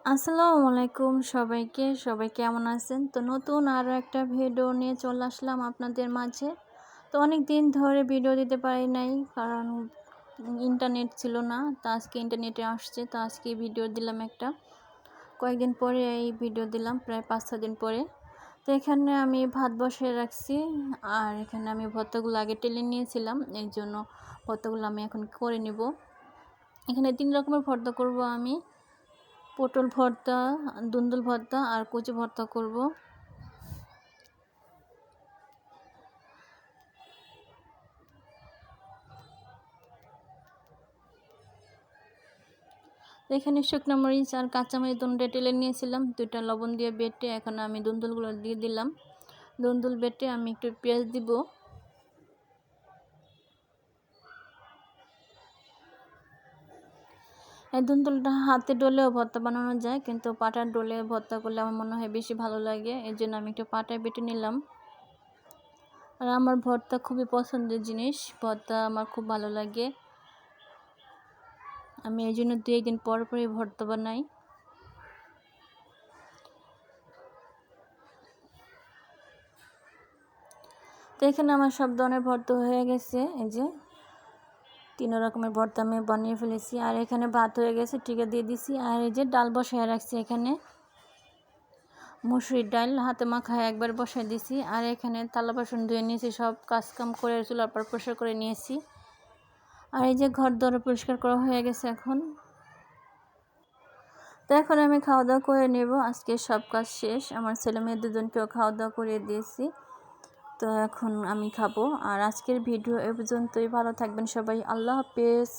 আসসালামু আলাইকুম সবাইকে। সবাই কেমন আছেন? তো নতুন আরও একটা ভিডিও নিয়ে চলে আসলাম আপনাদের মাঝে। তো অনেক দিন ধরে ভিডিও দিতে পারি নাই, কারণ ইন্টারনেট ছিল না। তো আজকে ইন্টারনেটে আসছে, তো আজকে ভিডিও দিলাম একটা। কয়েকদিন পরে এই ভিডিও দিলাম, প্রায় 5-6 দিন পরে। তো এখানে আমি ভাত বসিয়ে রাখছি, আর এখানে আমি ভর্তাগুলো আগে টেলে নিয়েছিলাম, এর জন্য ভর্তাগুলো আমি এখন করে নেব। এখানে 3 রকমের ভর্তা করব আমি। পটল ভর্তা, দুন্দুল ভর্তা আর কচু ভর্তা করব। এখানে শুকনো মরিচ আর কাঁচামরিচ দুটো টেলে নিয়েছিলাম, 2টা লবণ দিয়ে বেটে এখন আমি দুন্দুলগুলো দিয়ে দিলাম। দুন্দুল বেটে আমি একটু পেঁয়াজ দিব। এই দুন্দুলটা হাতে ডলেও ভর্তা বানানো যায়, কিন্তু পাটার ডলে ভর্তা করলে আমার মনে হয় বেশি ভালো লাগে, এই জন্য আমি একটু পাটায় বেটে নিলাম। আর আমার ভর্তা খুবই পছন্দের জিনিস, ভর্তা আমার খুব ভালো লাগে। আমি এই জন্য 2 দিন পর পরই ভর্তা বানাই। তো এখানে আমার সব ধরনের ভর্তা হয়ে গেছে, এই যে 3 রকমের ভর্তা আমি বানিয়ে ফেলেছি। আর এখানে ভাত হয়ে গেছে, টিকা দিয়ে দিছি। আর এই যে ডাল বসায় রাখছি, এখানে মুসুরির ডাল হাতে মাখায় একবার বসায় দিছি। আর এখানে থালা বাসন ধুয়ে নিয়েছি, সব কাজকাম করে চুলার পর পরিষ্কার করে নিয়েছি। আর এই যে ঘর দর পরিষ্কার করা হয়ে গেছে এখন। তো এখন আমি খাওয়া দাওয়া করে নেব, আজকে সব কাজ শেষ। আমার ছেলে মেয়ে দুজনকেও খাওয়া দাওয়া করিয়ে দিয়েছি, তো এখন আমি খাবো। আর আজকের ভিডিও এ পর্যন্তই। ভালো থাকবেন সবাই, আল্লাহ হাফেজ।